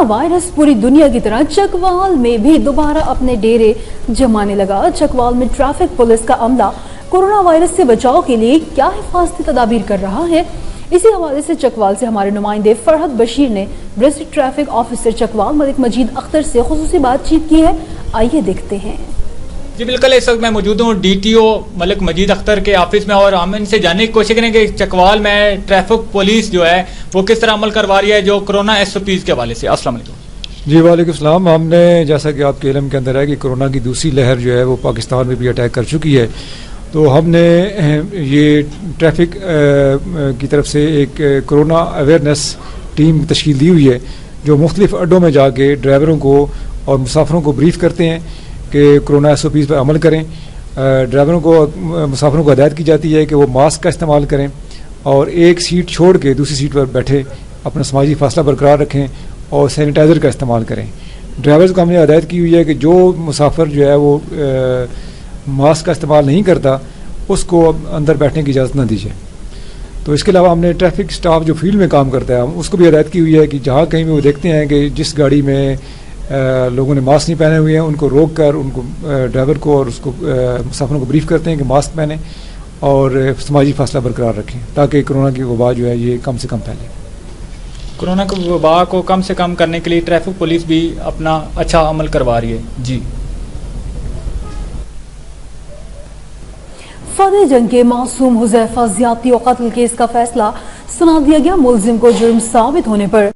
Corona virus पूरी दुनिया की तरह चकवाल में भी दोबारा अपने डेरे जमाने लगा। चकवाल में ट्रैफिक पुलिस का अमला कोरोना वायरस से बचाव के लिए क्या हिफाजती तदाबीर कर रहा है, इसी हवाले से चकवाल से हमारे नुमाइंदे फरहत बशीर ने district traffic officer Chakwal Malik Majeed Akhtar से खुसूसी बातचीत की है। आइए देखते हैं। जी बिल्कुल, इस वक्त मैं मौजूद हूँ DTO मलिक मजीद अख्तर के ऑफिस में और हम इनसे जानने की कोशिश करेंगे कि चकवाल में ट्रैफिक पुलिस जो है वो किस तरह अमल करवा रही है जो कोरोना SOPs के हवाले से। अस्सलाम वालेकुम। जी वालेकुम सलाम। हमने जैसा कि आपके इल्म के अंदर है कि कोरोना की दूसरी लहर जो है वो पाकिस्तान में भी अटैक कर चुकी है, तो हमने ये ट्रैफिक की तरफ से एक कोरोना अवेयरनेस टीम तश्कील दी हुई है जो मुख्तलिफ अड्डों में जाके ड्राइवरों को और मुसाफिरों को ब्रीफ करते हैं कि कोरोना SOPs पर अमल करें। ड्राइवरों को मुसाफिरों को हदायत की जाती है कि वो मास्क का इस्तेमाल करें और एक सीट छोड़ के दूसरी सीट पर बैठे अपना समाजी फासला बरकरार रखें और सैनिटाइज़र का इस्तेमाल करें। ड्राइवर्स को हमने हदायत की हुई है कि जो मुसाफिर जो है वो मास्क का इस्तेमाल नहीं करता उसको अंदर बैठने की इजाज़त न दीजिए। तो इसके अलावा हमने ट्रैफिक स्टाफ जो फील्ड में काम करता है उसको भी हदायत की हुई है कि जहाँ कहीं भी वो देखते हैं कि जिस गाड़ी में लोगों ने मास्क नहीं पहने हुए हैं उनको रोक कर उनको ड्राइवर को और उसको मुसाफिरों को ब्रीफ करते हैं कि मास्क पहने और समाजी फासला बरकरार रखें ताकि कोरोना की वबा जो है ये कम से कम फैले। कोरोना की वबा को कम से कम करने के लिए ट्रैफिक पुलिस भी अपना अच्छा अमल करवा रही है। जी फतेह जंग के मासूम हुज़ैफा ज़्यादती और कत्ल केस का फैसला सुना दिया गया। मुलजिम को जुर्म साबित होने पर